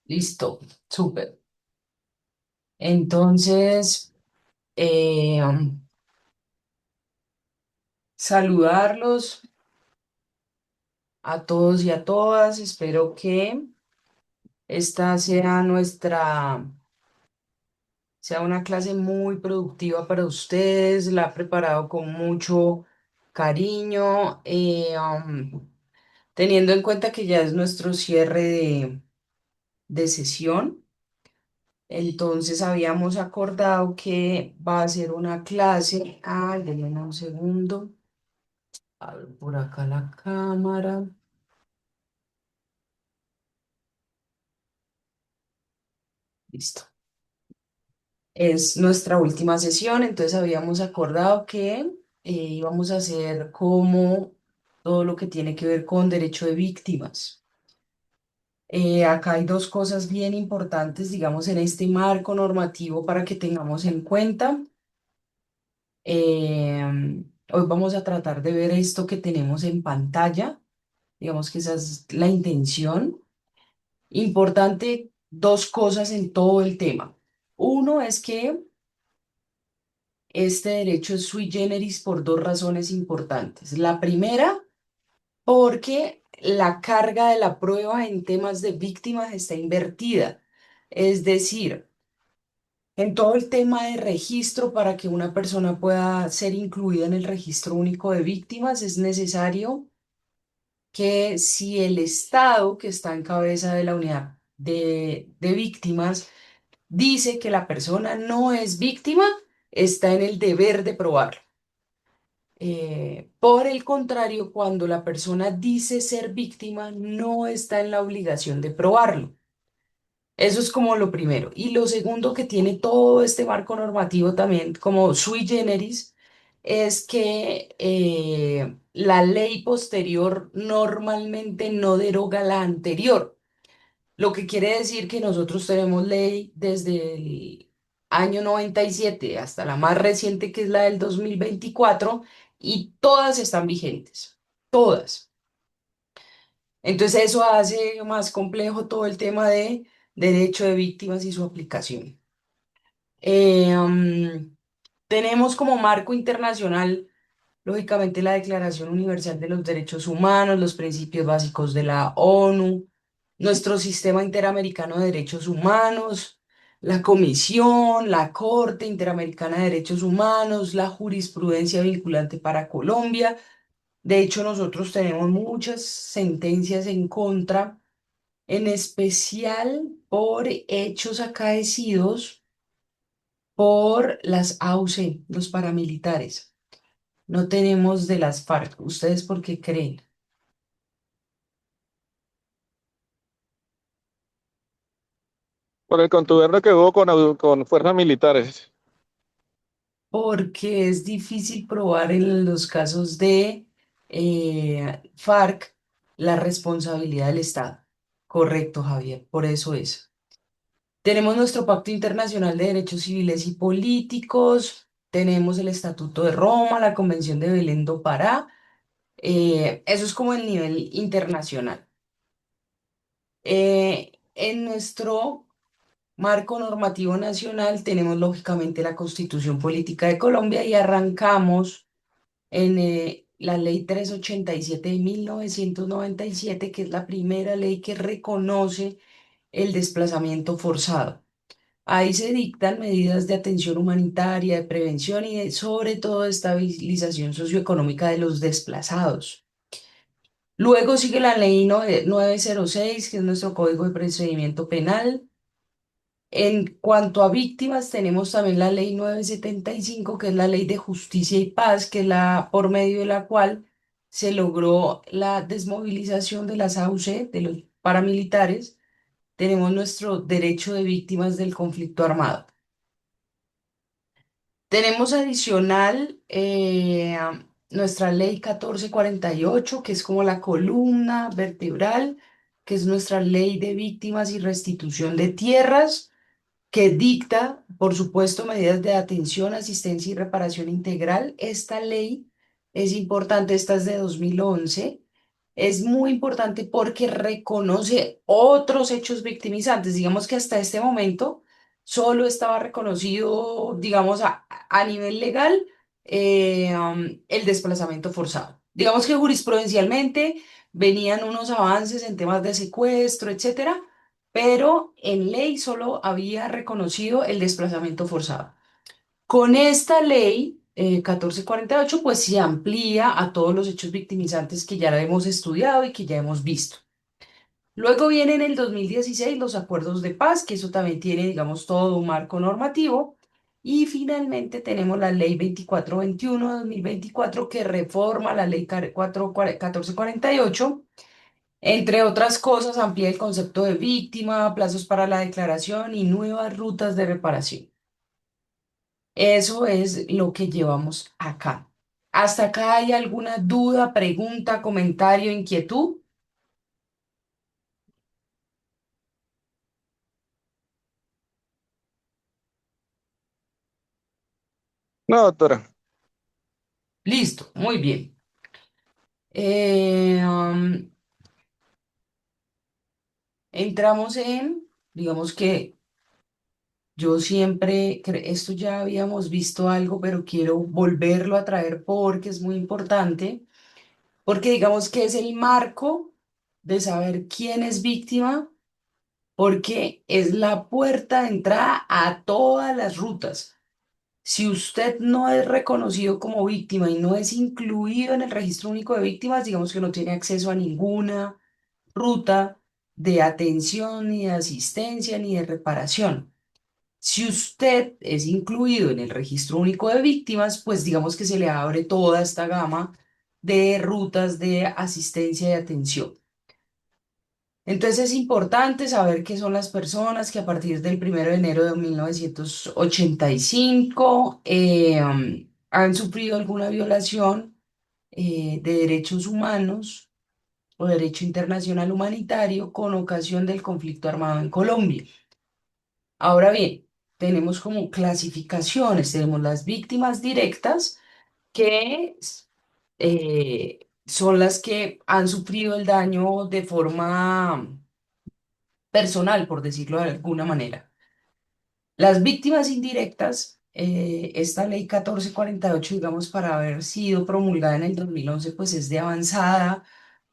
Listo, súper. Entonces, eh, saludarlos a todos y a todas. Espero que esta sea una clase muy productiva para ustedes. La he preparado con mucho cariño, teniendo en cuenta que ya es nuestro cierre de sesión. Entonces habíamos acordado que va a ser una clase. Ay, denme un segundo. A ver, por acá la cámara. Listo. Es nuestra última sesión, entonces habíamos acordado que íbamos a hacer como todo lo que tiene que ver con derecho de víctimas. Acá hay dos cosas bien importantes, digamos, en este marco normativo para que tengamos en cuenta. Hoy vamos a tratar de ver esto que tenemos en pantalla, digamos que esa es la intención. Importante, dos cosas en todo el tema. Uno es que este derecho es sui generis por dos razones importantes. La primera, porque la carga de la prueba en temas de víctimas está invertida. Es decir, en todo el tema de registro, para que una persona pueda ser incluida en el registro único de víctimas, es necesario que si el Estado que está en cabeza de la unidad de víctimas dice que la persona no es víctima, está en el deber de probarlo. Por el contrario, cuando la persona dice ser víctima, no está en la obligación de probarlo. Eso es como lo primero. Y lo segundo que tiene todo este marco normativo también como sui generis es que la ley posterior normalmente no deroga la anterior. Lo que quiere decir que nosotros tenemos ley desde el año 97 hasta la más reciente, que es la del 2024, y todas están vigentes, todas. Entonces eso hace más complejo todo el tema de derecho de víctimas y su aplicación. Eh, um, Tenemos como marco internacional, lógicamente, la Declaración Universal de los Derechos Humanos, los principios básicos de la ONU, nuestro sistema interamericano de derechos humanos, la Comisión, la Corte Interamericana de Derechos Humanos, la jurisprudencia vinculante para Colombia. De hecho, nosotros tenemos muchas sentencias en contra, en especial por hechos acaecidos por las AUC, los paramilitares. No tenemos de las FARC. ¿Ustedes por qué creen? Por el contubernio que hubo con fuerzas militares. Porque es difícil probar en los casos de FARC la responsabilidad del Estado. Correcto, Javier, por eso es. Tenemos nuestro Pacto Internacional de Derechos Civiles y Políticos, tenemos el Estatuto de Roma, la Convención de Belén do Pará. Eso es como el nivel internacional. En nuestro marco normativo nacional tenemos lógicamente la Constitución Política de Colombia y arrancamos en la Ley 387 de 1997, que es la primera ley que reconoce el desplazamiento forzado. Ahí se dictan medidas de atención humanitaria, de prevención y sobre todo de estabilización socioeconómica de los desplazados. Luego sigue la ley 906, que es nuestro Código de Procedimiento Penal. En cuanto a víctimas, tenemos también la ley 975, que es la ley de justicia y paz, que es la por medio de la cual se logró la desmovilización de las AUC, de los paramilitares. Tenemos nuestro derecho de víctimas del conflicto armado. Tenemos adicional nuestra ley 1448, que es como la columna vertebral, que es nuestra ley de víctimas y restitución de tierras, que dicta, por supuesto, medidas de atención, asistencia y reparación integral. Esta ley es importante, esta es de 2011, es muy importante porque reconoce otros hechos victimizantes. Digamos que hasta este momento solo estaba reconocido, digamos, a nivel legal, el desplazamiento forzado. Digamos que jurisprudencialmente venían unos avances en temas de secuestro, etcétera, pero en ley solo había reconocido el desplazamiento forzado. Con esta ley 1448, pues se amplía a todos los hechos victimizantes que ya la hemos estudiado y que ya hemos visto. Luego viene en el 2016 los acuerdos de paz, que eso también tiene, digamos, todo un marco normativo. Y finalmente tenemos la ley 2421 de 2024 que reforma la ley 1448. Entre otras cosas, amplía el concepto de víctima, plazos para la declaración y nuevas rutas de reparación. Eso es lo que llevamos acá. ¿Hasta acá hay alguna duda, pregunta, comentario, inquietud? No, doctora. Listo, muy bien. Eh, um, entramos en, digamos que yo siempre, esto ya habíamos visto algo, pero quiero volverlo a traer porque es muy importante, porque digamos que es el marco de saber quién es víctima, porque es la puerta de entrada a todas las rutas. Si usted no es reconocido como víctima y no es incluido en el registro único de víctimas, digamos que no tiene acceso a ninguna ruta de atención, ni de asistencia, ni de reparación. Si usted es incluido en el registro único de víctimas, pues digamos que se le abre toda esta gama de rutas de asistencia y atención. Entonces es importante saber qué son las personas que a partir del 1 de enero de 1985 han sufrido alguna violación de derechos humanos o derecho internacional humanitario con ocasión del conflicto armado en Colombia. Ahora bien, tenemos como clasificaciones, tenemos las víctimas directas que son las que han sufrido el daño de forma personal, por decirlo de alguna manera. Las víctimas indirectas, esta ley 1448, digamos, para haber sido promulgada en el 2011, pues es de avanzada,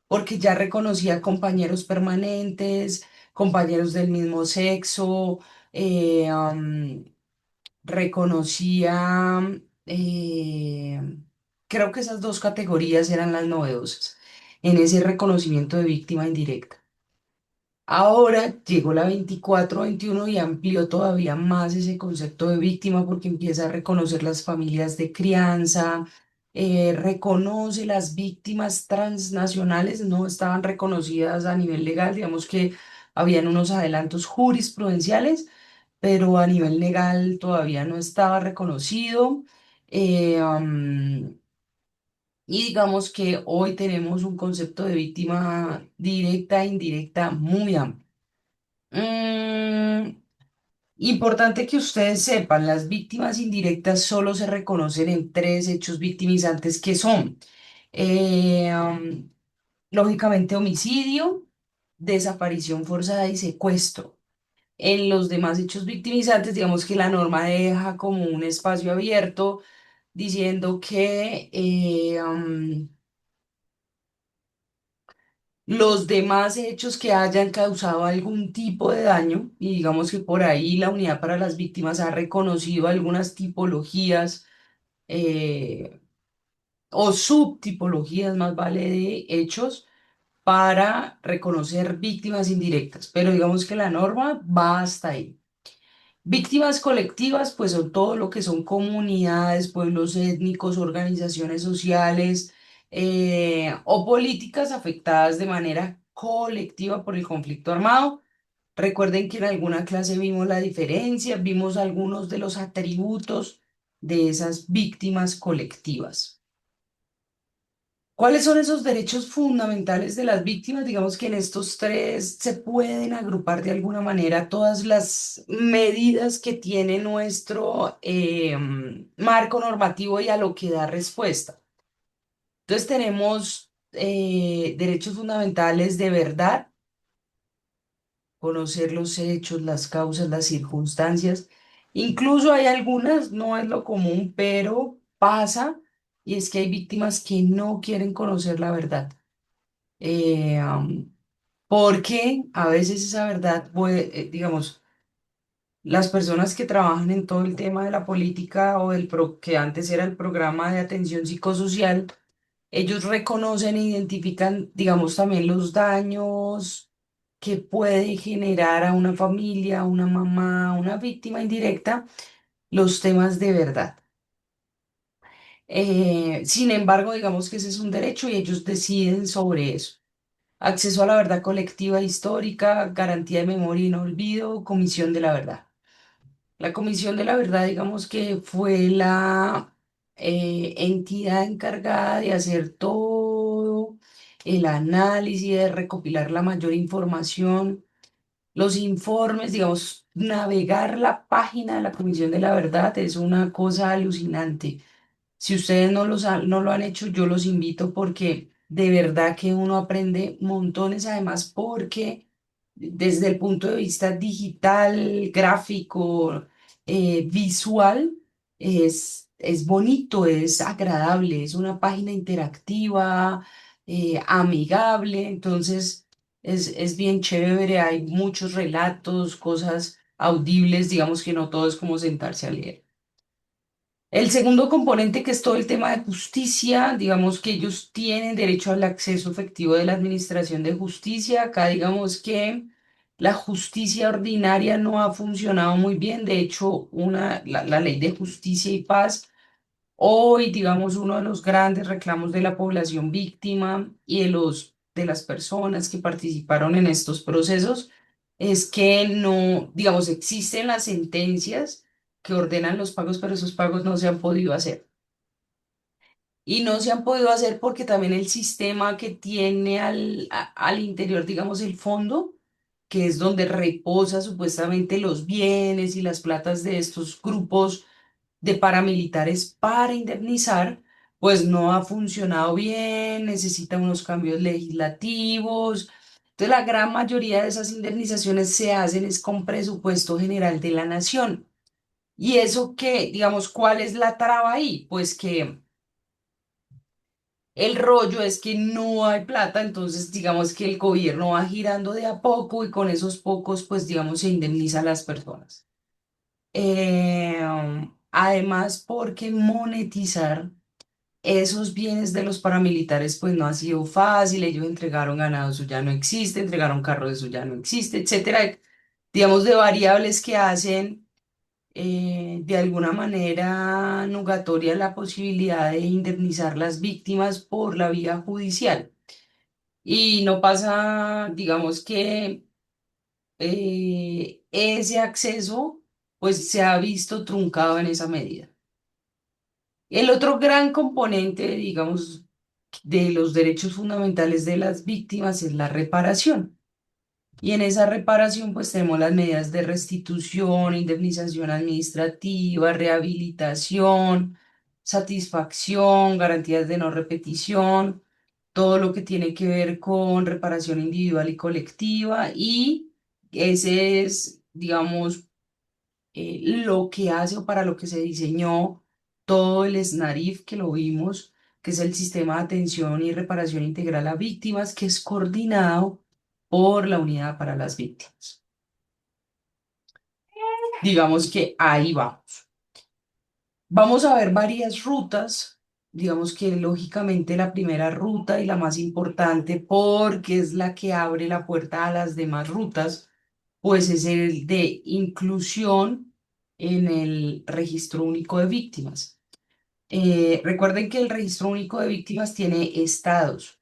porque ya reconocía compañeros permanentes, compañeros del mismo sexo, eh, am, reconocía, eh, creo que esas dos categorías eran las novedosas en ese reconocimiento de víctima indirecta. Ahora llegó la 24-21 y amplió todavía más ese concepto de víctima porque empieza a reconocer las familias de crianza, reconoce las víctimas transnacionales, no estaban reconocidas a nivel legal, digamos que habían unos adelantos jurisprudenciales, pero a nivel legal todavía no estaba reconocido. eh, am, y digamos que hoy tenemos un concepto de víctima directa e indirecta muy amplio. Mm, importante que ustedes sepan, las víctimas indirectas solo se reconocen en tres hechos victimizantes que son, eh, um, lógicamente, homicidio, desaparición forzada y secuestro. En los demás hechos victimizantes, digamos que la norma deja como un espacio abierto diciendo que los demás hechos que hayan causado algún tipo de daño, y digamos que por ahí la Unidad para las Víctimas ha reconocido algunas tipologías eh, o subtipologías, más vale, de hechos para reconocer víctimas indirectas, pero digamos que la norma va hasta ahí. Víctimas colectivas, pues son todo lo que son comunidades, pueblos étnicos, organizaciones sociales o políticas afectadas de manera colectiva por el conflicto armado. Recuerden que en alguna clase vimos la diferencia, vimos algunos de los atributos de esas víctimas colectivas. ¿Cuáles son esos derechos fundamentales de las víctimas? Digamos que en estos tres se pueden agrupar de alguna manera todas las medidas que tiene nuestro marco normativo y a lo que da respuesta. Entonces tenemos derechos fundamentales de verdad, conocer los hechos, las causas, las circunstancias. Incluso hay algunas, no es lo común, pero pasa, y es que hay víctimas que no quieren conocer la verdad. Eh, am, Porque a veces esa verdad, digamos, las personas que trabajan en todo el tema de la política o que antes era el programa de atención psicosocial, ellos reconocen e identifican, digamos, también los daños que puede generar a una familia, a una mamá, a una víctima indirecta, los temas de verdad. Sin embargo, digamos que ese es un derecho y ellos deciden sobre eso. Acceso a la verdad colectiva e histórica, garantía de memoria y no olvido, comisión de la verdad. La Comisión de la Verdad, digamos que fue la entidad encargada de hacer todo el análisis, de recopilar la mayor información, los informes, digamos, navegar la página de la Comisión de la Verdad es una cosa alucinante. Si ustedes no lo han hecho, yo los invito porque de verdad que uno aprende montones, además porque desde el punto de vista digital, gráfico, visual, es bonito, es agradable, es una página interactiva, amigable, entonces es bien chévere, hay muchos relatos, cosas audibles, digamos que no todo es como sentarse a leer. El segundo componente, que es todo el tema de justicia, digamos que ellos tienen derecho al acceso efectivo de la administración de justicia. Acá digamos que la justicia ordinaria no ha funcionado muy bien. De hecho, la ley de justicia y paz, hoy, digamos, uno de los grandes reclamos de la población víctima y de las personas que participaron en estos procesos es que no, digamos, existen las sentencias que ordenan los pagos, pero esos pagos no se han podido hacer. Y no se han podido hacer porque también el sistema que tiene al interior, digamos, el fondo, que es donde reposa supuestamente los bienes y las platas de estos grupos de paramilitares para indemnizar, pues no ha funcionado bien, necesita unos cambios legislativos. Entonces, la gran mayoría de esas indemnizaciones se hacen es con presupuesto general de la nación. Y eso que, digamos, ¿cuál es la traba ahí? Pues que el rollo es que no hay plata, entonces digamos que el gobierno va girando de a poco y con esos pocos, pues digamos, se indemniza a las personas. Además, porque monetizar esos bienes de los paramilitares pues no ha sido fácil, ellos entregaron ganado, eso ya no existe, entregaron carro, eso ya no existe, etcétera. Digamos, de variables que hacen de alguna manera nugatoria la posibilidad de indemnizar las víctimas por la vía judicial. Y no pasa, digamos que ese acceso pues se ha visto truncado en esa medida. El otro gran componente, digamos, de los derechos fundamentales de las víctimas es la reparación. Y en esa reparación, pues tenemos las medidas de restitución, indemnización administrativa, rehabilitación, satisfacción, garantías de no repetición, todo lo que tiene que ver con reparación individual y colectiva. Y ese es, digamos, lo que hace o para lo que se diseñó todo el SNARIF que lo vimos, que es el Sistema de Atención y Reparación Integral a Víctimas, que es coordinado por la Unidad para las Víctimas. Digamos que ahí vamos. Vamos a ver varias rutas. Digamos que lógicamente la primera ruta y la más importante, porque es la que abre la puerta a las demás rutas, pues es el de inclusión en el registro único de víctimas. Recuerden que el registro único de víctimas tiene estados.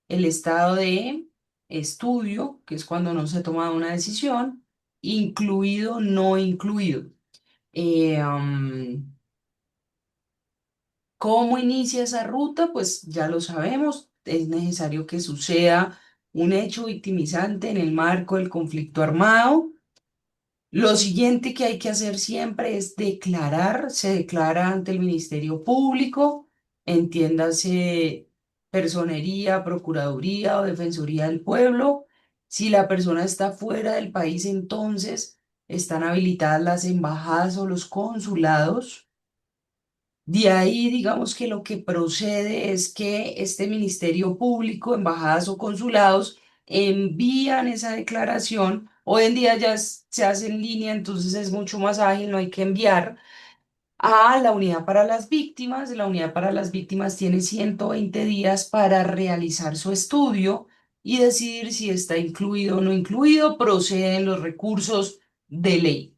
El estado de estudio, que es cuando no se ha tomado una decisión, incluido, no incluido. Eh, am, ¿Cómo inicia esa ruta? Pues ya lo sabemos, es necesario que suceda un hecho victimizante en el marco del conflicto armado. Lo siguiente que hay que hacer siempre es declarar, se declara ante el Ministerio Público, entiéndase Personería, Procuraduría o Defensoría del Pueblo. Si la persona está fuera del país, entonces están habilitadas las embajadas o los consulados. De ahí, digamos que lo que procede es que este Ministerio Público, embajadas o consulados, envían esa declaración. Hoy en día ya se hace en línea, entonces es mucho más ágil, no hay que enviar a la unidad para las víctimas. La unidad para las víctimas tiene 120 días para realizar su estudio y decidir si está incluido o no incluido. Proceden los recursos de ley.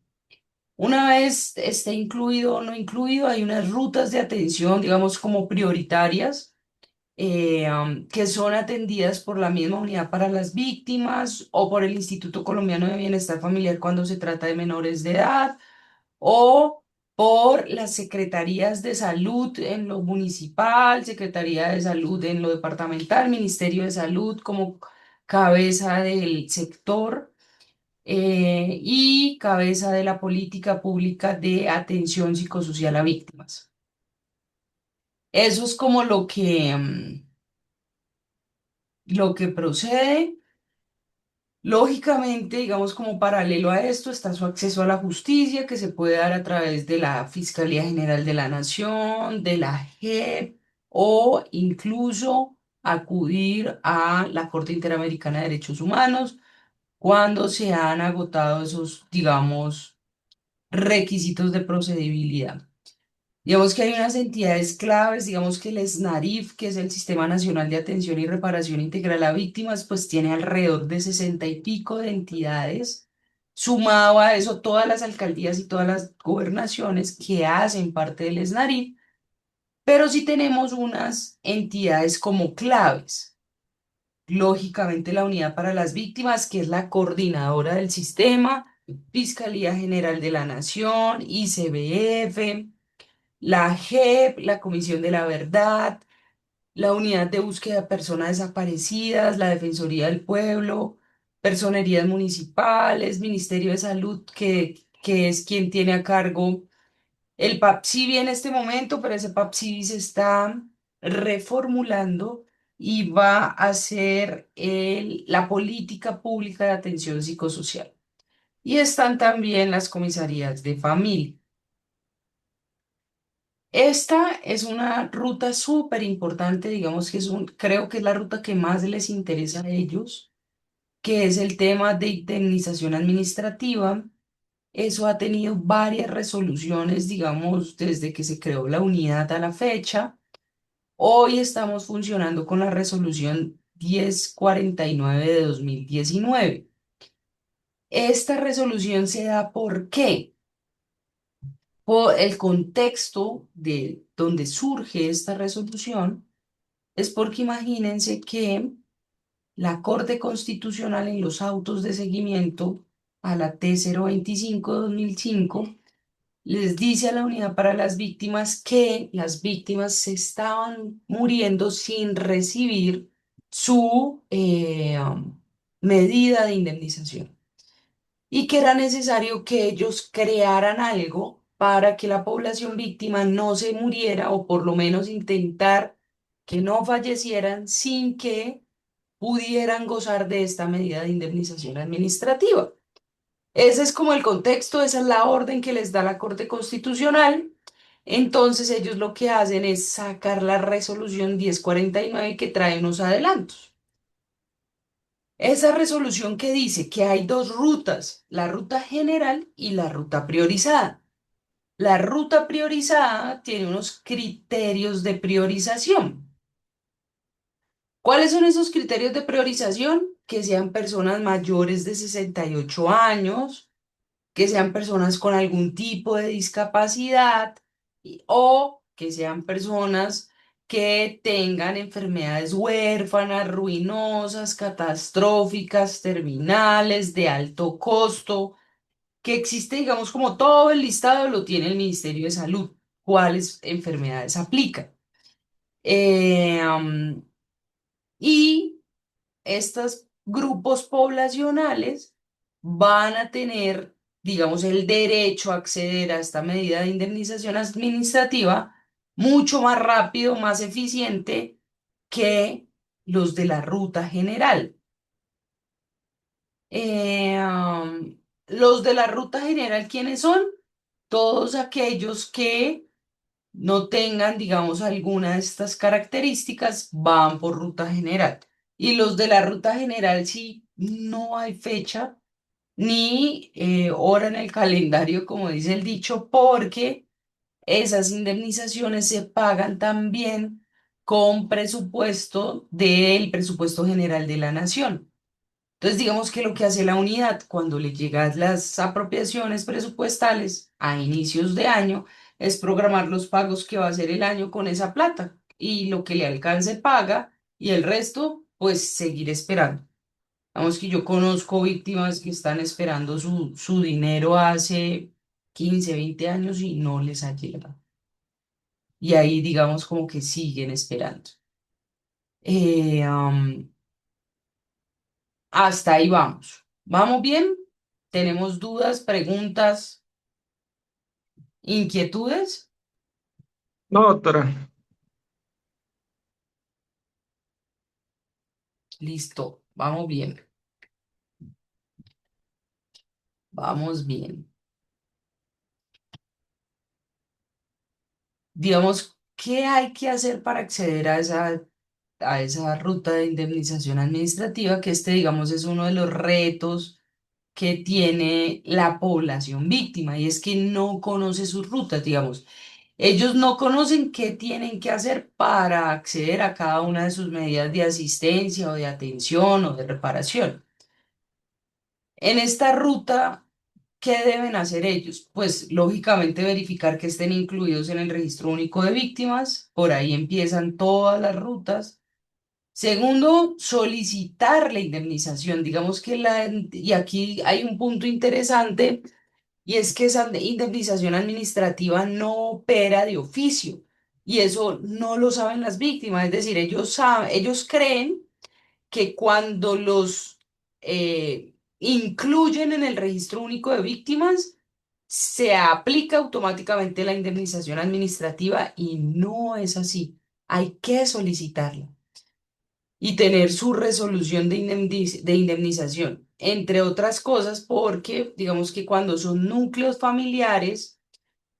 Una vez esté incluido o no incluido, hay unas rutas de atención, digamos, como prioritarias, que son atendidas por la misma unidad para las víctimas o por el Instituto Colombiano de Bienestar Familiar cuando se trata de menores de edad o por las secretarías de salud en lo municipal, Secretaría de Salud en lo departamental, Ministerio de Salud como cabeza del sector, y cabeza de la política pública de atención psicosocial a víctimas. Eso es como lo que procede. Lógicamente, digamos, como paralelo a esto está su acceso a la justicia, que se puede dar a través de la Fiscalía General de la Nación, de la JEP o incluso acudir a la Corte Interamericana de Derechos Humanos cuando se han agotado esos, digamos, requisitos de procedibilidad. Digamos que hay unas entidades claves, digamos que el SNARIF, que es el Sistema Nacional de Atención y Reparación Integral a Víctimas, pues tiene alrededor de 60 y pico de entidades. Sumado a eso, todas las alcaldías y todas las gobernaciones que hacen parte del SNARIF, pero sí tenemos unas entidades como claves. Lógicamente, la Unidad para las Víctimas, que es la coordinadora del sistema, Fiscalía General de la Nación, ICBF, la JEP, la Comisión de la Verdad, la Unidad de Búsqueda de Personas Desaparecidas, la Defensoría del Pueblo, Personerías Municipales, Ministerio de Salud, que es quien tiene a cargo el PAPSIBI en este momento, pero ese PAPSIBI se está reformulando y va a ser la política pública de atención psicosocial. Y están también las comisarías de familia. Esta es una ruta súper importante, digamos que creo que es la ruta que más les interesa a ellos, que es el tema de indemnización administrativa. Eso ha tenido varias resoluciones, digamos, desde que se creó la unidad a la fecha. Hoy estamos funcionando con la resolución 1049 de 2019. Esta resolución se da ¿por qué? Por el contexto de donde surge esta resolución. Es porque imagínense que la Corte Constitucional en los autos de seguimiento a la T025/2005 les dice a la Unidad para las Víctimas que las víctimas se estaban muriendo sin recibir su medida de indemnización y que era necesario que ellos crearan algo para que la población víctima no se muriera o por lo menos intentar que no fallecieran sin que pudieran gozar de esta medida de indemnización administrativa. Ese es como el contexto, esa es la orden que les da la Corte Constitucional. Entonces ellos lo que hacen es sacar la resolución 1049 que trae unos adelantos. Esa resolución que dice que hay dos rutas, la ruta general y la ruta priorizada. La ruta priorizada tiene unos criterios de priorización. ¿Cuáles son esos criterios de priorización? Que sean personas mayores de 68 años, que sean personas con algún tipo de discapacidad o que sean personas que tengan enfermedades huérfanas, ruinosas, catastróficas, terminales, de alto costo, que existe, digamos, como todo el listado lo tiene el Ministerio de Salud, cuáles enfermedades aplican. Y estos grupos poblacionales van a tener, digamos, el derecho a acceder a esta medida de indemnización administrativa mucho más rápido, más eficiente que los de la ruta general. Los de la ruta general, ¿quiénes son? Todos aquellos que no tengan, digamos, alguna de estas características, van por ruta general. Y los de la ruta general, sí, no hay fecha ni hora en el calendario, como dice el dicho, porque esas indemnizaciones se pagan también con presupuesto del presupuesto general de la nación. Entonces, digamos que lo que hace la unidad cuando le llegan las apropiaciones presupuestales a inicios de año es programar los pagos que va a hacer el año con esa plata y lo que le alcance paga y el resto, pues seguir esperando. Vamos que yo conozco víctimas que están esperando su dinero hace 15 20 años y no les ha llegado. Y ahí digamos como que siguen esperando. Eh, am, Hasta ahí vamos. ¿Vamos bien? ¿Tenemos dudas, preguntas, inquietudes? No, doctora. Listo, vamos bien, vamos bien. Digamos, ¿qué hay que hacer para acceder a esa ruta de indemnización administrativa? Que este, digamos, es uno de los retos que tiene la población víctima y es que no conoce sus rutas, digamos. Ellos no conocen qué tienen que hacer para acceder a cada una de sus medidas de asistencia o de atención o de reparación. En esta ruta, ¿qué deben hacer ellos? Pues lógicamente verificar que estén incluidos en el registro único de víctimas, por ahí empiezan todas las rutas. Segundo, solicitar la indemnización. Digamos que y aquí hay un punto interesante, y es que esa indemnización administrativa no opera de oficio. Y eso no lo saben las víctimas. Es decir, ellos saben, ellos creen que cuando los incluyen en el registro único de víctimas, se aplica automáticamente la indemnización administrativa y no es así. Hay que solicitarla y tener su resolución de indemnización, entre otras cosas, porque digamos que cuando son núcleos familiares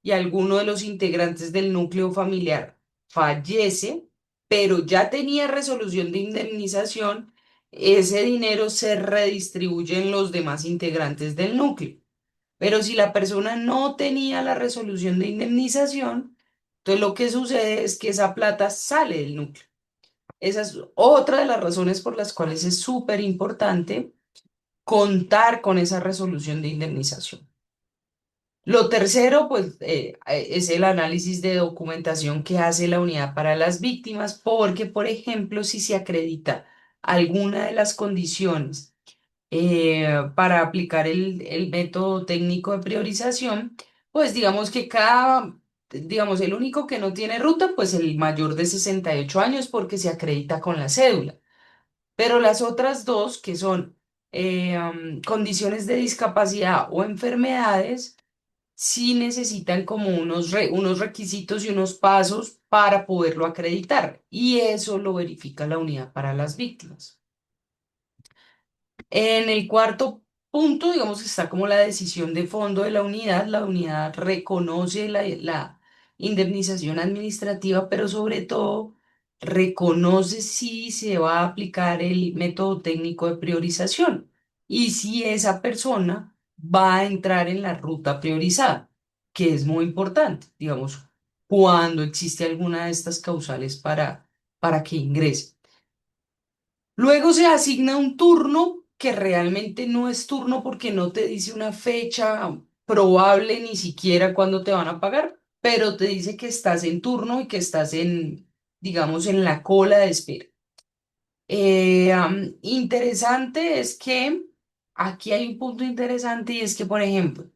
y alguno de los integrantes del núcleo familiar fallece, pero ya tenía resolución de indemnización, ese dinero se redistribuye en los demás integrantes del núcleo. Pero si la persona no tenía la resolución de indemnización, entonces lo que sucede es que esa plata sale del núcleo. Esa es otra de las razones por las cuales es súper importante contar con esa resolución de indemnización. Lo tercero, pues, es el análisis de documentación que hace la unidad para las víctimas, porque, por ejemplo, si se acredita alguna de las condiciones para aplicar el método técnico de priorización, pues digamos que digamos, el único que no tiene ruta, pues el mayor de 68 años porque se acredita con la cédula. Pero las otras dos, que son condiciones de discapacidad o enfermedades, sí necesitan como unos requisitos y unos pasos para poderlo acreditar. Y eso lo verifica la unidad para las víctimas. En el cuarto punto, digamos que está como la decisión de fondo de la unidad. La unidad reconoce la indemnización administrativa, pero sobre todo reconoce si se va a aplicar el método técnico de priorización y si esa persona va a entrar en la ruta priorizada, que es muy importante, digamos, cuando existe alguna de estas causales para que ingrese. Luego se asigna un turno que realmente no es turno porque no te dice una fecha probable ni siquiera cuándo te van a pagar, pero te dice que estás en turno y que estás digamos, en la cola de espera. Interesante es que aquí hay un punto interesante y es que, por ejemplo,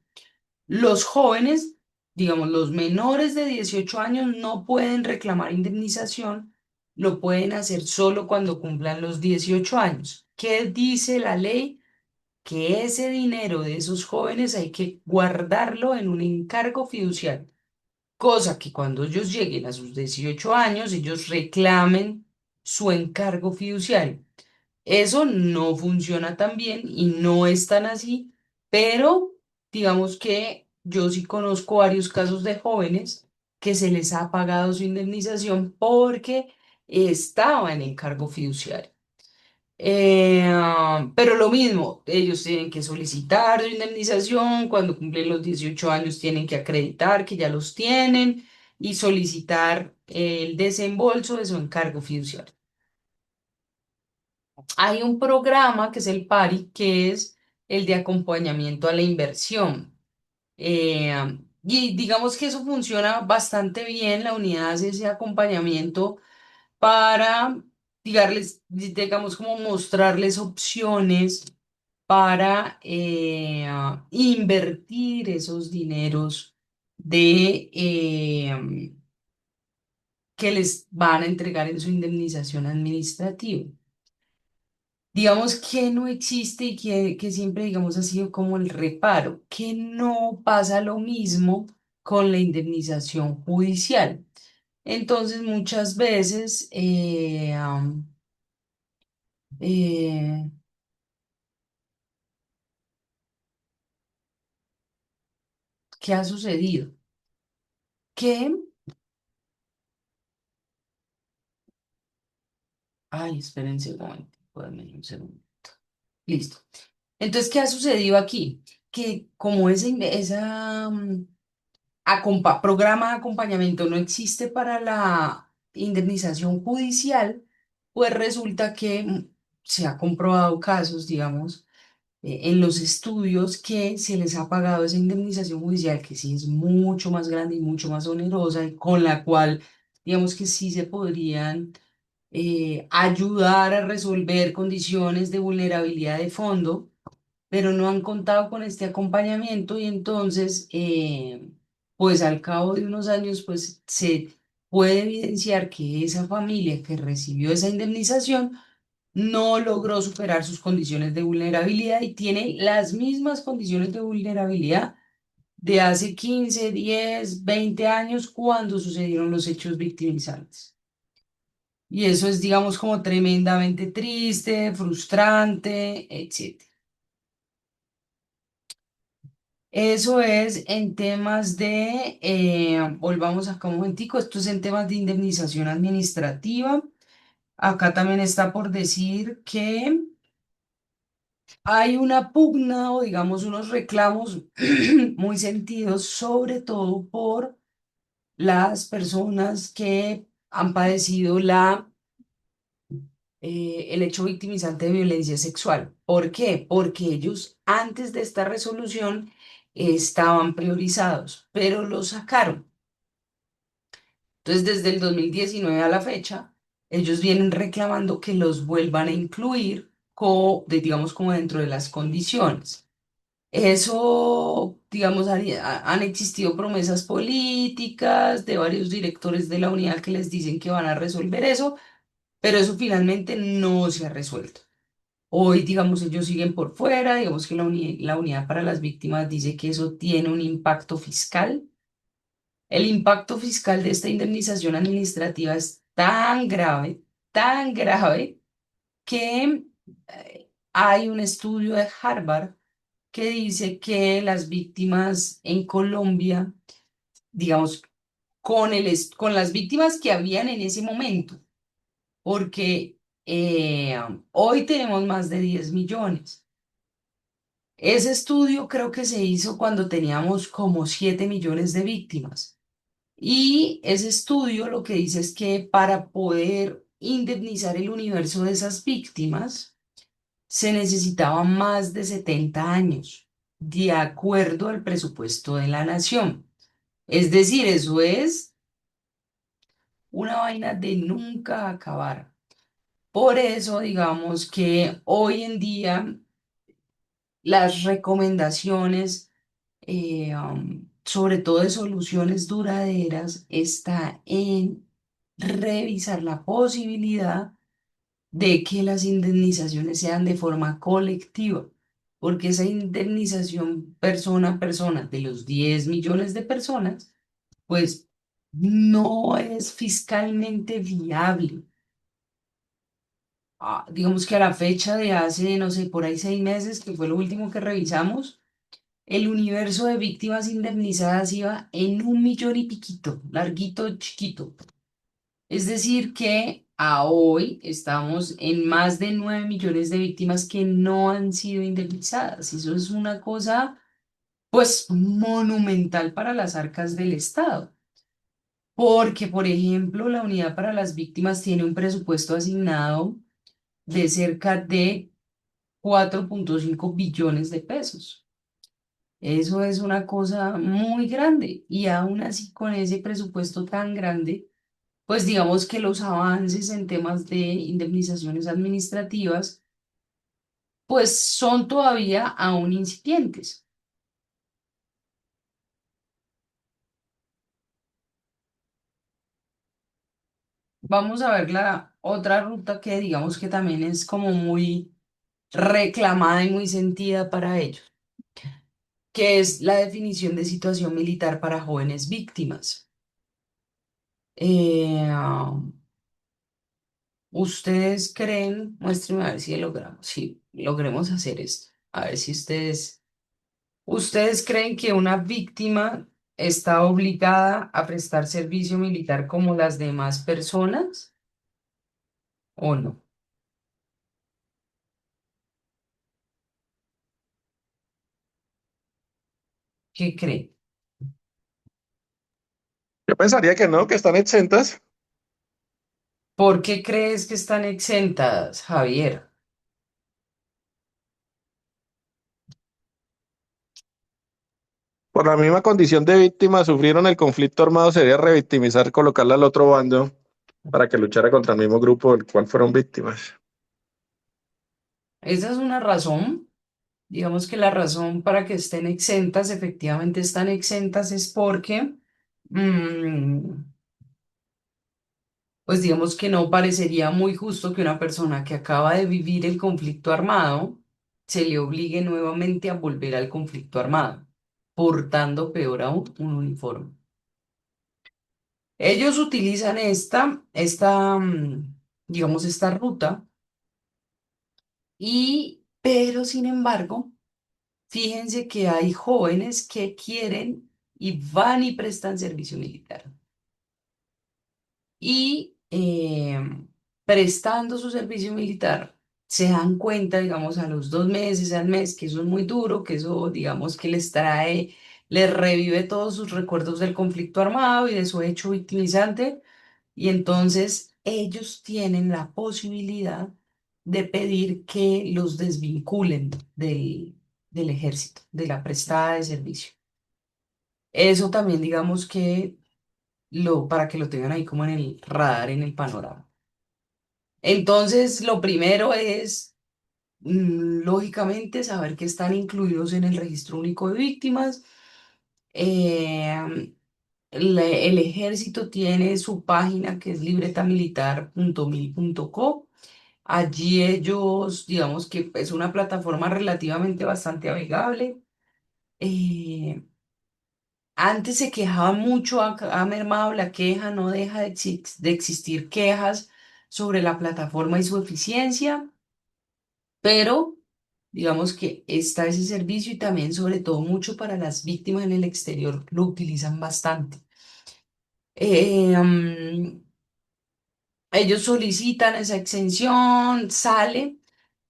los jóvenes, digamos, los menores de 18 años no pueden reclamar indemnización, lo pueden hacer solo cuando cumplan los 18 años. ¿Qué dice la ley? Que ese dinero de esos jóvenes hay que guardarlo en un encargo fiduciario, cosa que cuando ellos lleguen a sus 18 años, ellos reclamen. su encargo fiduciario. Eso no funciona tan bien y no es tan así, pero digamos que yo sí conozco varios casos de jóvenes que se les ha pagado su indemnización porque estaba en encargo fiduciario. Pero lo mismo, ellos tienen que solicitar su indemnización, cuando cumplen los 18 años tienen que acreditar que ya los tienen y solicitar el desembolso de su encargo fiduciario. Hay un programa que es el PARI, que es el de acompañamiento a la inversión. Eh, y digamos que eso funciona bastante bien, la unidad hace ese acompañamiento para, digamos, como mostrarles opciones para invertir esos dineros que les van a entregar en su indemnización administrativa. Digamos que no existe y que siempre, digamos, ha sido como el reparo, que no pasa lo mismo con la indemnización judicial. Entonces, muchas veces, eh, ¿qué ha sucedido? Que, ay, espérense un momento, denme un segundo. Listo. Entonces, ¿qué ha sucedido aquí? Que como programa de acompañamiento no existe para la indemnización judicial, pues resulta que se ha comprobado casos, digamos, en los estudios que se les ha pagado esa indemnización judicial, que sí es mucho más grande y mucho más onerosa, y con la cual, digamos que sí se podrían ayudar a resolver condiciones de vulnerabilidad de fondo, pero no han contado con este acompañamiento y entonces, pues al cabo de unos años, pues se puede evidenciar que esa familia que recibió esa indemnización no logró superar sus condiciones de vulnerabilidad y tiene las mismas condiciones de vulnerabilidad de hace 15, 10, 20 años cuando sucedieron los hechos victimizantes. Y eso es, digamos, como tremendamente triste, frustrante, etc. Eso es en temas volvamos acá un momentico, esto es en temas de indemnización administrativa. Acá también está por decir que hay una pugna o digamos unos reclamos muy sentidos, sobre todo por las personas que han padecido el hecho victimizante de violencia sexual. ¿Por qué? Porque ellos antes de esta resolución estaban priorizados, pero lo sacaron. Entonces, desde el 2019 a la fecha, ellos vienen reclamando que los vuelvan a incluir, digamos, como dentro de las condiciones. Eso, digamos, han existido promesas políticas de varios directores de la unidad que les dicen que van a resolver eso, pero eso finalmente no se ha resuelto. Hoy, digamos, ellos siguen por fuera, digamos que la unidad para las víctimas dice que eso tiene un impacto fiscal. El impacto fiscal de esta indemnización administrativa es tan grave, que hay un estudio de Harvard que dice que las víctimas en Colombia, digamos, con las víctimas que habían en ese momento, porque hoy tenemos más de 10 millones. Ese estudio creo que se hizo cuando teníamos como 7 millones de víctimas. Y ese estudio lo que dice es que para poder indemnizar el universo de esas víctimas se necesitaban más de 70 años, de acuerdo al presupuesto de la nación. Es decir, eso es una vaina de nunca acabar. Por eso, digamos que hoy en día las recomendaciones, sobre todo de soluciones duraderas, está en revisar la posibilidad de que las indemnizaciones sean de forma colectiva, porque esa indemnización persona a persona de los 10 millones de personas, pues no es fiscalmente viable. digamos que a la fecha de hace, no sé, por ahí 6 meses, que fue lo último que revisamos, el universo de víctimas indemnizadas iba en 1 millón y piquito, larguito, chiquito. Es decir, que a hoy estamos en más de 9 millones de víctimas que no han sido indemnizadas. Eso es una cosa, pues, monumental para las arcas del Estado. Porque, por ejemplo, la Unidad para las Víctimas tiene un presupuesto asignado de cerca de 4,5 billones de pesos. Eso es una cosa muy grande. Y aún así, con ese presupuesto tan grande, pues digamos que los avances en temas de indemnizaciones administrativas, pues son todavía aún incipientes. Vamos a ver la otra ruta que digamos que también es como muy reclamada y muy sentida para ellos, que es la definición de situación militar para jóvenes víctimas. ¿Ustedes creen? Muéstrenme a ver si logramos, si logremos hacer esto. A ver si ustedes creen que una víctima está obligada a prestar servicio militar como las demás personas o no. ¿Qué creen? Yo pensaría que no, que están exentas. ¿Por qué crees que están exentas, Javier? Por la misma condición de víctima, sufrieron el conflicto armado, sería revictimizar, colocarla al otro bando para que luchara contra el mismo grupo del cual fueron víctimas. Esa es una razón. Digamos que la razón para que estén exentas, efectivamente están exentas, es porque mm, pues digamos que no parecería muy justo que una persona que acaba de vivir el conflicto armado se le obligue nuevamente a volver al conflicto armado, portando peor aún un uniforme. Ellos utilizan digamos, esta ruta pero sin embargo, fíjense que hay jóvenes que quieren y van y prestan servicio militar. Y prestando su servicio militar, se dan cuenta, digamos, a los 2 meses, al mes, que eso es muy duro, que eso, digamos, que les revive todos sus recuerdos del conflicto armado y de su hecho victimizante. Y entonces ellos tienen la posibilidad de pedir que los desvinculen del ejército, de la prestada de servicio. Eso también, digamos que para que lo tengan ahí como en el radar, en el panorama. Entonces, lo primero es, lógicamente, saber que están incluidos en el registro único de víctimas. Eh, el ejército tiene su página que es libretamilitar.mil.co. Allí ellos, digamos que es una plataforma relativamente bastante amigable. Eh, Antes se quejaban mucho, ha mermado la queja, no deja de existir quejas sobre la plataforma y su eficiencia, pero digamos que está ese servicio y también sobre todo mucho para las víctimas en el exterior lo utilizan bastante. Eh, mm, Ellos solicitan esa exención, sale.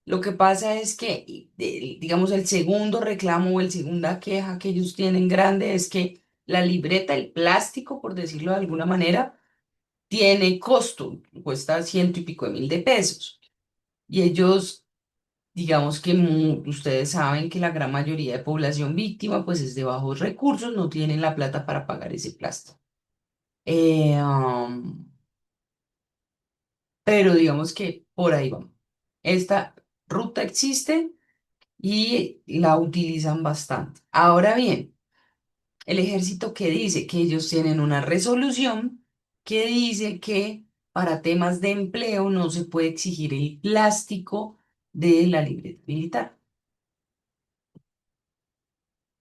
Lo que pasa es que, digamos, el segundo reclamo o el segunda queja que ellos tienen grande es que la libreta, el plástico, por decirlo de alguna manera, tiene costo, cuesta 100 y pico de mil de pesos. Y ellos, digamos que ustedes saben que la gran mayoría de población víctima, pues es de bajos recursos, no tienen la plata para pagar ese plástico. Eh, um, pero digamos que por ahí vamos. Esta ruta existe y la utilizan bastante. Ahora bien, el ejército que dice que ellos tienen una resolución que dice que para temas de empleo no se puede exigir el plástico de la libreta militar.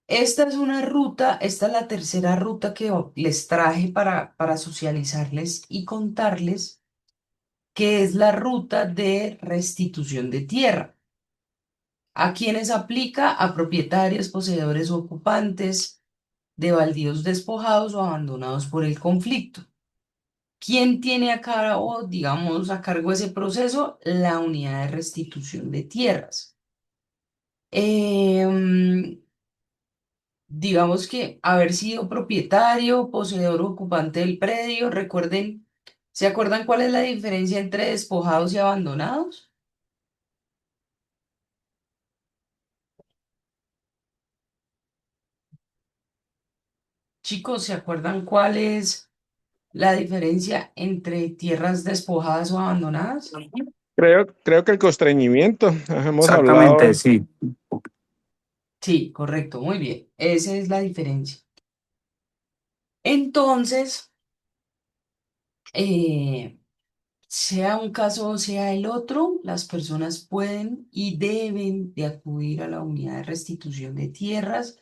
Esta es una ruta, esta es la tercera ruta que les traje para socializarles y contarles. que es la ruta de restitución de tierra. ¿A quienes aplica? A propietarios, poseedores o ocupantes de baldíos despojados o abandonados por el conflicto. ¿Quién tiene a cargo, digamos, a cargo ese proceso? La unidad de restitución de tierras. Em, digamos que haber sido propietario, poseedor o ocupante del predio. Recuerden, ¿se acuerdan cuál es la diferencia entre despojados y abandonados? Chicos, ¿se acuerdan cuál es la diferencia entre tierras despojadas o abandonadas? Creo que el constreñimiento, hemos Exactamente, hablado, sí. Sí, correcto, muy bien. Esa es la diferencia. Entonces, eh, sea un caso o sea el otro, las personas pueden y deben de acudir a la unidad de restitución de tierras.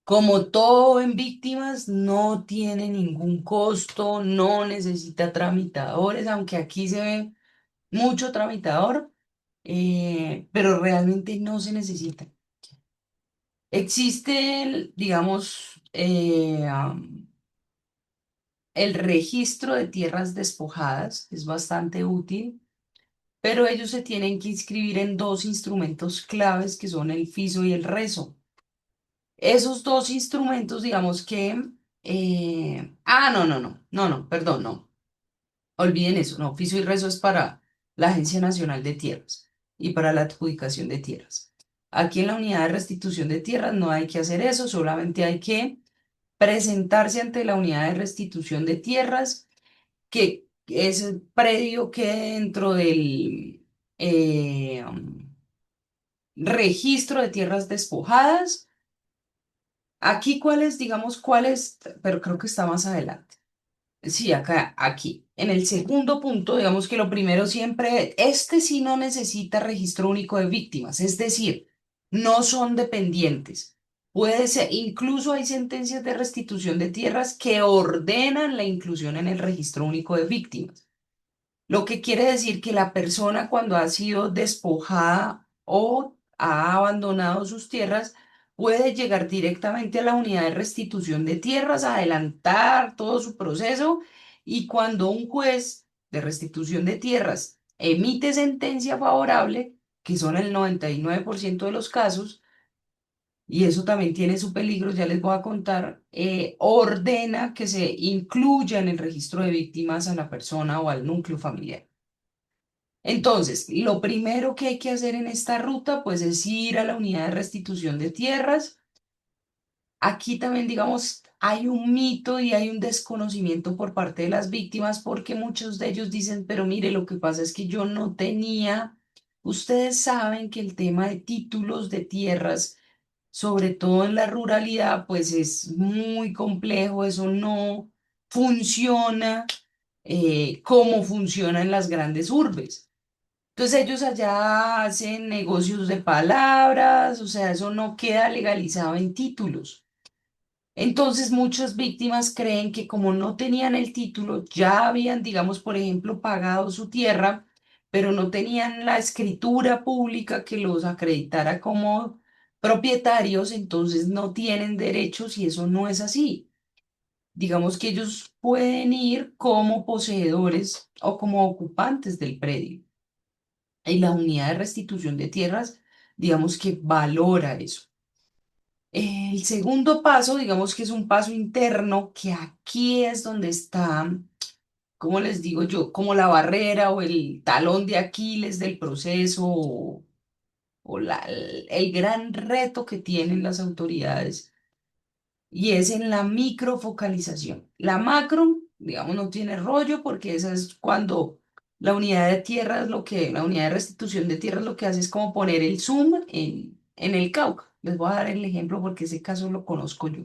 Como todo en víctimas, no tiene ningún costo, no necesita tramitadores, aunque aquí se ve mucho tramitador, pero realmente no se necesita. Existe, digamos, el registro de tierras despojadas, es bastante útil, pero ellos se tienen que inscribir en dos instrumentos claves que son el FISO y el RESO. Esos dos instrumentos, digamos que... perdón, no. Olviden eso, no. FISO y RESO es para la Agencia Nacional de Tierras y para la adjudicación de tierras. Aquí en la unidad de restitución de tierras no hay que hacer eso, solamente hay que presentarse ante la unidad de restitución de tierras, que es el predio que dentro del registro de tierras despojadas. Aquí, ¿cuáles, digamos, cuáles, pero creo que está más adelante. Sí, acá, aquí. En el segundo punto, digamos que lo primero siempre, este sí no necesita registro único de víctimas, es decir, no son dependientes. Puede ser, incluso hay sentencias de restitución de tierras que ordenan la inclusión en el registro único de víctimas. Lo que quiere decir que la persona cuando ha sido despojada o ha abandonado sus tierras puede llegar directamente a la unidad de restitución de tierras, adelantar todo su proceso y cuando un juez de restitución de tierras emite sentencia favorable, que son el 99% de los casos, y eso también tiene su peligro, ya les voy a contar, ordena que se incluya en el registro de víctimas a la persona o al núcleo familiar. Entonces, lo primero que hay que hacer en esta ruta, pues es ir a la unidad de restitución de tierras. Aquí también, digamos, hay un mito y hay un desconocimiento por parte de las víctimas porque muchos de ellos dicen, pero mire, lo que pasa es que yo no tenía, ustedes saben que el tema de títulos de tierras, sobre todo en la ruralidad, pues es muy complejo, eso no funciona como funciona en las grandes urbes. Entonces ellos allá hacen negocios de palabras, o sea, eso no queda legalizado en títulos. Entonces muchas víctimas creen que como no tenían el título, ya habían, digamos, por ejemplo, pagado su tierra, pero no tenían la escritura pública que los acreditara como propietarios, entonces no tienen derechos y eso no es así. Digamos que ellos pueden ir como poseedores o como ocupantes del predio. Y la unidad de restitución de tierras, digamos que valora eso. El segundo paso, digamos que es un paso interno, que aquí es donde está, ¿cómo les digo yo? Como la barrera o el talón de Aquiles del proceso o el gran reto que tienen las autoridades y es en la microfocalización. La macro, digamos, no tiene rollo porque esa es cuando la unidad de tierra es lo que, la unidad de restitución de tierra es lo que hace es como poner el zoom en el Cauca. Les voy a dar el ejemplo porque ese caso lo conozco yo.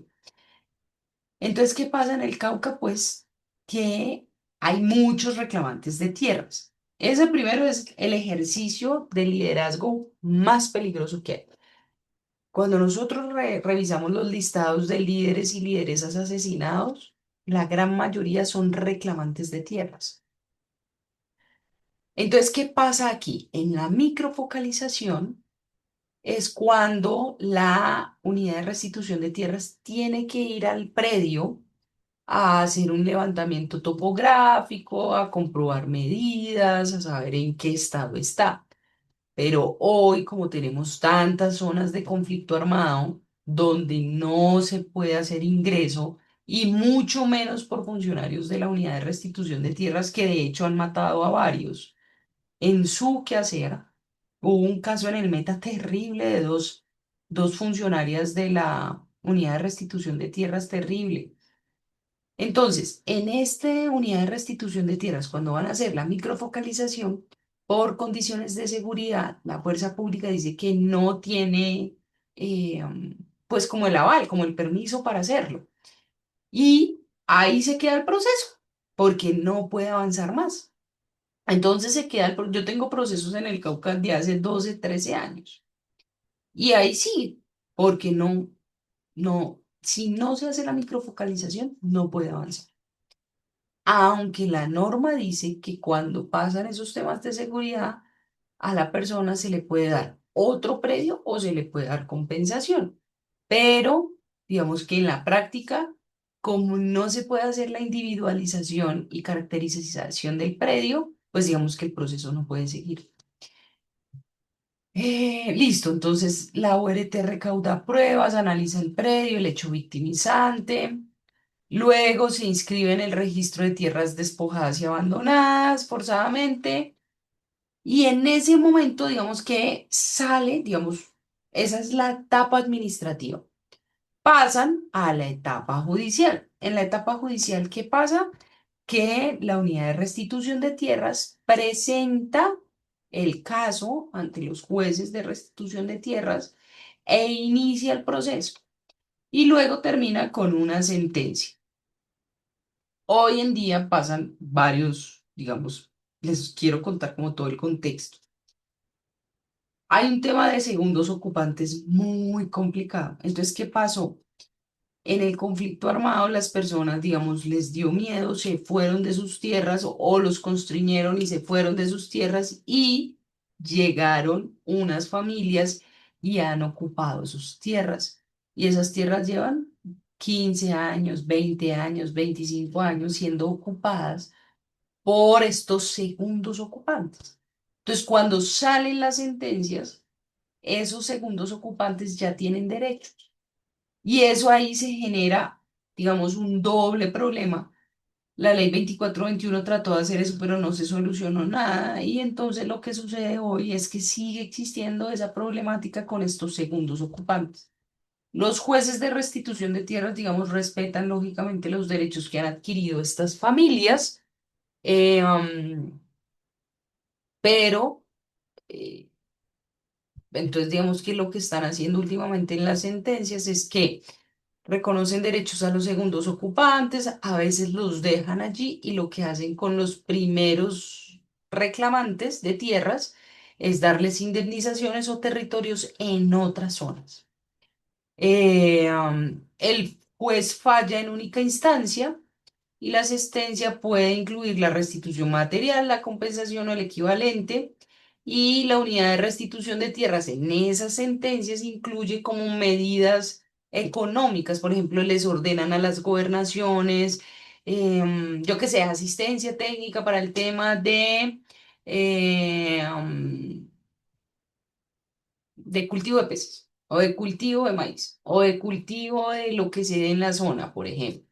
Entonces, ¿qué pasa en el Cauca? Pues que hay muchos reclamantes de tierras. Ese primero es el ejercicio de liderazgo más peligroso que hay. Cuando nosotros revisamos los listados de líderes y lideresas asesinados, la gran mayoría son reclamantes de tierras. Entonces, ¿qué pasa aquí? En la microfocalización es cuando la unidad de restitución de tierras tiene que ir al predio a hacer un levantamiento topográfico, a comprobar medidas, a saber en qué estado está. Pero hoy, como tenemos tantas zonas de conflicto armado donde no se puede hacer ingreso, y mucho menos por funcionarios de la unidad de restitución de tierras que de hecho han matado a varios en su quehacer, hubo un caso en el Meta terrible de dos funcionarias de la unidad de restitución de tierras terrible. Entonces, en esta unidad de restitución de tierras, cuando van a hacer la microfocalización, por condiciones de seguridad, la fuerza pública dice que no tiene, pues como el aval, como el permiso para hacerlo. Y ahí se queda el proceso, porque no puede avanzar más. Entonces se queda, yo tengo procesos en el Cauca de hace 12 13 años. Y ahí sí, porque si no se hace la microfocalización, no puede avanzar. Aunque la norma dice que cuando pasan esos temas de seguridad, a la persona se le puede dar otro predio o se le puede dar compensación. Pero digamos que en la práctica, como no se puede hacer la individualización y caracterización del predio, pues digamos que el proceso no puede seguir. Listo, entonces la ORT recauda pruebas, analiza el predio, el hecho victimizante. Luego se inscribe en el registro de tierras despojadas y abandonadas forzadamente. Y en ese momento, digamos que sale, digamos, esa es la etapa administrativa. Pasan a la etapa judicial. En la etapa judicial, ¿qué pasa? Que la unidad de restitución de tierras presenta el caso ante los jueces de restitución de tierras e inicia el proceso. Y luego termina con una sentencia. Hoy en día pasan varios, digamos, les quiero contar como todo el contexto. Hay un tema de segundos ocupantes muy complicado. Entonces, ¿qué pasó? En el conflicto armado, las personas, digamos, les dio miedo, se fueron de sus tierras o los constriñeron y se fueron de sus tierras y llegaron unas familias y han ocupado sus tierras. Y esas tierras llevan 15 años, 20 años, 25 años siendo ocupadas por estos segundos ocupantes. Entonces, cuando salen las sentencias, esos segundos ocupantes ya tienen derechos. Y eso ahí se genera, digamos, un doble problema. La ley 2421 trató de hacer eso, pero no se solucionó nada. Y entonces lo que sucede hoy es que sigue existiendo esa problemática con estos segundos ocupantes. Los jueces de restitución de tierras, digamos, respetan lógicamente los derechos que han adquirido estas familias, eh, um, pero eh, entonces digamos que lo que están haciendo últimamente en las sentencias es que reconocen derechos a los segundos ocupantes, a veces los dejan allí y lo que hacen con los primeros reclamantes de tierras es darles indemnizaciones o territorios en otras zonas. El juez falla en única instancia y la asistencia puede incluir la restitución material, la compensación o el equivalente. Y la unidad de restitución de tierras en esas sentencias incluye como medidas económicas, por ejemplo, les ordenan a las gobernaciones, yo que sé, asistencia técnica para el tema de cultivo de peces, o de cultivo de maíz, o de cultivo de lo que se dé en la zona, por ejemplo.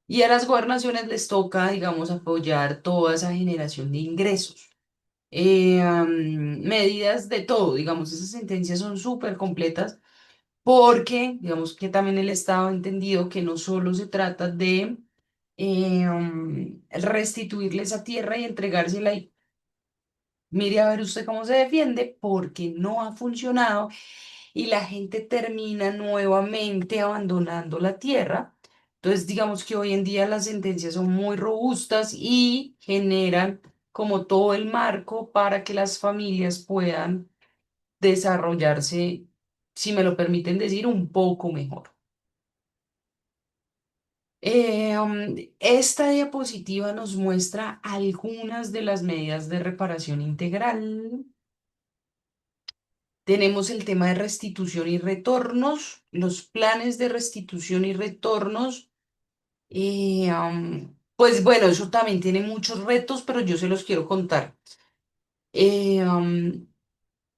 Y a las gobernaciones les toca, digamos, apoyar toda esa generación de ingresos. Medidas de todo, digamos, esas sentencias son súper completas porque, digamos, que también el Estado ha entendido que no solo se trata de restituirle esa tierra y entregársela y mire a ver usted cómo se defiende, porque no ha funcionado y la gente termina nuevamente abandonando la tierra. Entonces, digamos que hoy en día las sentencias son muy robustas y generan como todo el marco para que las familias puedan desarrollarse, si me lo permiten decir, un poco mejor. Esta diapositiva nos muestra algunas de las medidas de reparación integral. Tenemos el tema de restitución y retornos, los planes de restitución y retornos. Pues bueno, eso también tiene muchos retos, pero yo se los quiero contar. Eh, am,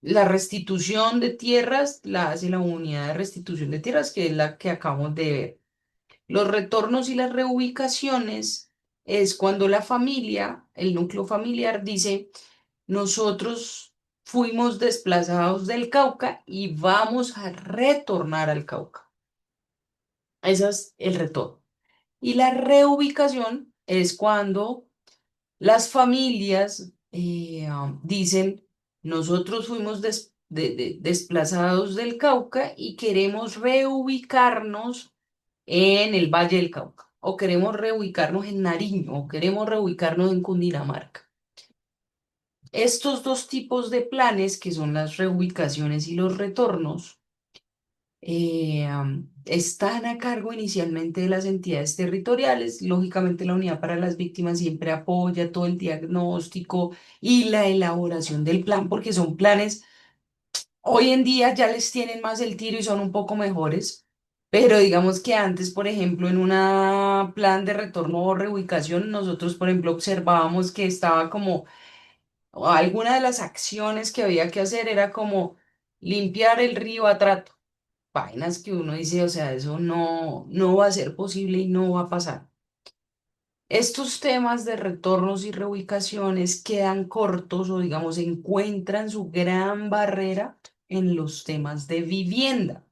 la restitución de tierras la hace la unidad de restitución de tierras, que es la que acabamos de ver. Los retornos y las reubicaciones es cuando la familia, el núcleo familiar, dice, nosotros fuimos desplazados del Cauca y vamos a retornar al Cauca. Ese es el retorno. Y la reubicación es cuando las familias dicen, nosotros fuimos desplazados del Cauca y queremos reubicarnos en el Valle del Cauca, o queremos reubicarnos en Nariño, o queremos reubicarnos en Cundinamarca. Estos dos tipos de planes, que son las reubicaciones y los retornos, están a cargo inicialmente de las entidades territoriales. Lógicamente, la Unidad para las Víctimas siempre apoya todo el diagnóstico y la elaboración del plan, porque son planes, hoy en día ya les tienen más el tiro y son un poco mejores, pero digamos que antes, por ejemplo, en un plan de retorno o reubicación, nosotros, por ejemplo, observábamos que estaba como, o alguna de las acciones que había que hacer era como limpiar el río Atrato. Vainas que uno dice, o sea, eso no va a ser posible y no va a pasar. Estos temas de retornos y reubicaciones quedan cortos o, digamos, encuentran su gran barrera en los temas de vivienda.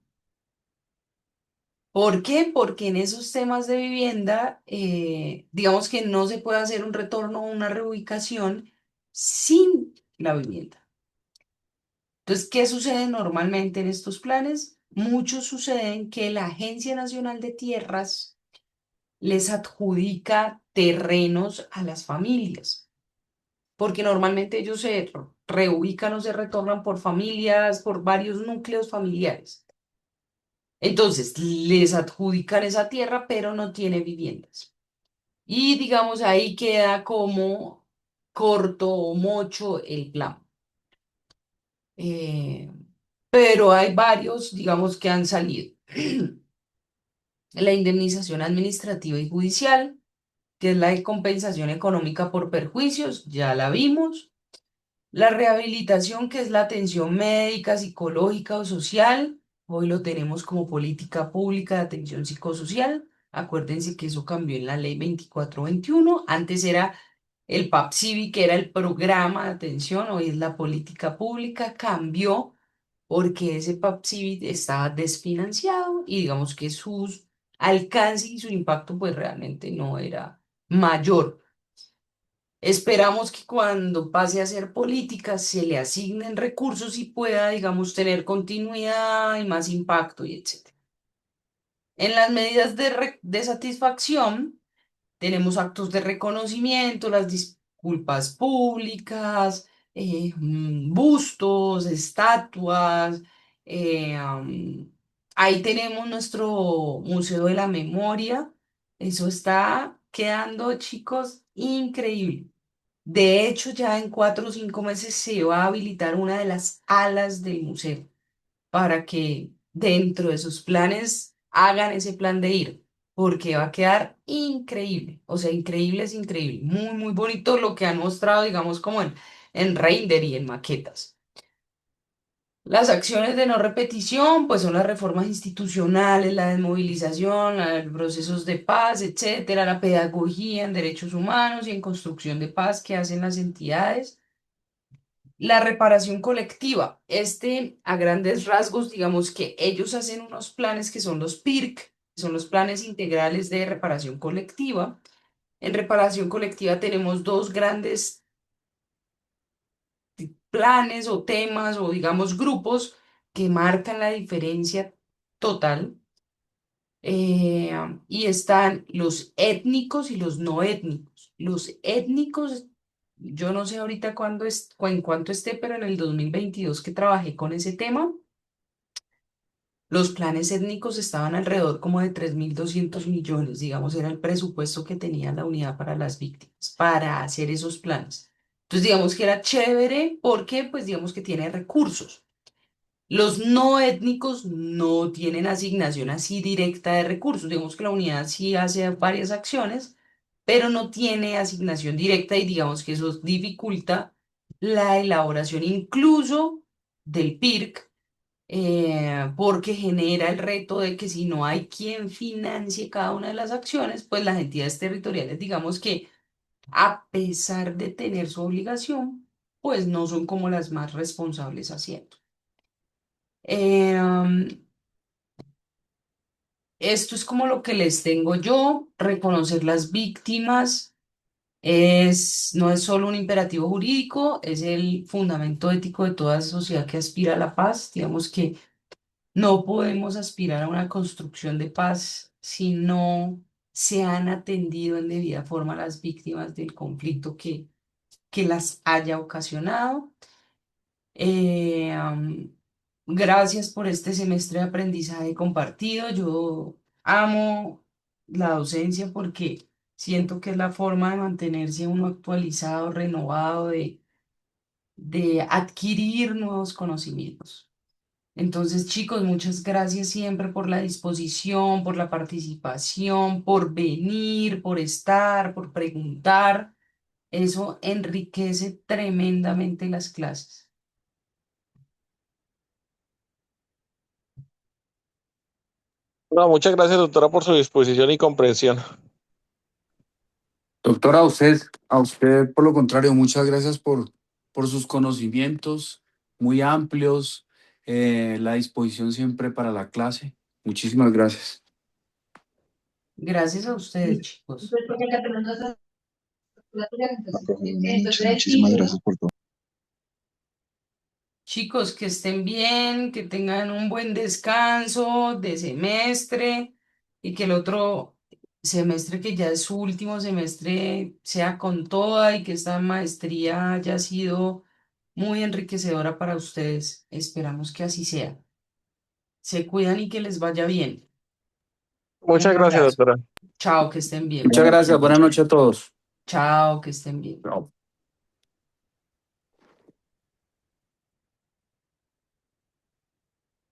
¿Por qué? Porque en esos temas de vivienda, digamos que no se puede hacer un retorno o una reubicación sin la vivienda. Entonces, ¿qué sucede normalmente en estos planes? Muchos suceden que la Agencia Nacional de Tierras les adjudica terrenos a las familias, porque normalmente ellos se reubican o se retornan por familias, por varios núcleos familiares. Entonces, les adjudican esa tierra, pero no tiene viviendas. Y digamos, ahí queda como corto o mocho el plan. Eh, pero hay varios, digamos, que han salido. La indemnización administrativa y judicial, que es la de compensación económica por perjuicios, ya la vimos. La rehabilitación, que es la atención médica, psicológica o social, hoy lo tenemos como política pública de atención psicosocial. Acuérdense que eso cambió en la ley 2421. Antes era el PAPSIVI, que era el programa de atención, hoy es la política pública. Cambió porque ese PAPSIVI estaba desfinanciado y digamos que su alcance y su impacto pues realmente no era mayor. Esperamos que cuando pase a ser política se le asignen recursos y pueda, digamos, tener continuidad y más impacto y etcétera. En las medidas de satisfacción tenemos actos de reconocimiento, las disculpas públicas, bustos, estatuas. Ahí tenemos nuestro Museo de la Memoria. Eso está quedando, chicos, increíble. De hecho, ya en 4 o 5 meses se va a habilitar una de las alas del museo para que dentro de sus planes hagan ese plan de ir, porque va a quedar increíble. O sea, increíble es increíble. Muy, muy bonito lo que han mostrado, digamos, como en render y en maquetas. Las acciones de no repetición, pues son las reformas institucionales, la desmovilización, los procesos de paz, etcétera, la pedagogía en derechos humanos y en construcción de paz que hacen las entidades. La reparación colectiva. A grandes rasgos, digamos que ellos hacen unos planes que son los PIRC, que son los planes integrales de reparación colectiva. En reparación colectiva tenemos dos grandes planes o temas o digamos grupos que marcan la diferencia total. Y están los étnicos y los no étnicos. Los étnicos, yo no sé ahorita en cuánto esté, pero en el 2022 que trabajé con ese tema, Los planes étnicos estaban alrededor como de 3.200 millones, digamos, era el presupuesto que tenía la unidad para las víctimas, para hacer esos planes. Entonces, digamos que era chévere porque, pues, digamos que tiene recursos. Los no étnicos no tienen asignación así directa de recursos. Digamos que la unidad sí hace varias acciones, pero no tiene asignación directa y digamos que eso dificulta la elaboración incluso del PIRC, porque genera el reto de que si no hay quien financie cada una de las acciones, pues las entidades territoriales, digamos que a pesar de tener su obligación, pues no son como las más responsables haciendo. Em, Esto es como lo que les tengo yo, reconocer las víctimas. No es solo un imperativo jurídico, es el fundamento ético de toda sociedad que aspira a la paz. Digamos que no podemos aspirar a una construcción de paz si no se han atendido en debida forma a las víctimas del conflicto que las haya ocasionado. Gracias por este semestre de aprendizaje compartido. Yo amo la docencia porque siento que es la forma de mantenerse uno actualizado, renovado, de adquirir nuevos conocimientos. Entonces, chicos, muchas gracias siempre por la disposición, por la participación, por venir, por estar, por preguntar. Eso enriquece tremendamente las clases. No, muchas gracias, doctora, por su disposición y comprensión. Doctora, a usted por lo contrario, muchas gracias por sus conocimientos muy amplios, la disposición siempre para la clase. Muchísimas gracias. Gracias a ustedes, chicos. Muchísimas gracias por todo. Chicos, que estén bien, que tengan un buen descanso de semestre y que el otro semestre, que ya es su último semestre, sea con toda y que esta maestría haya sido muy enriquecedora para ustedes. Esperamos que así sea. Se cuidan y que les vaya bien. Un Muchas gracias, abrazo. doctora. Chao, que estén bien. Muchas gracias. Buenas noches a todos. Chao, que estén bien. Chao.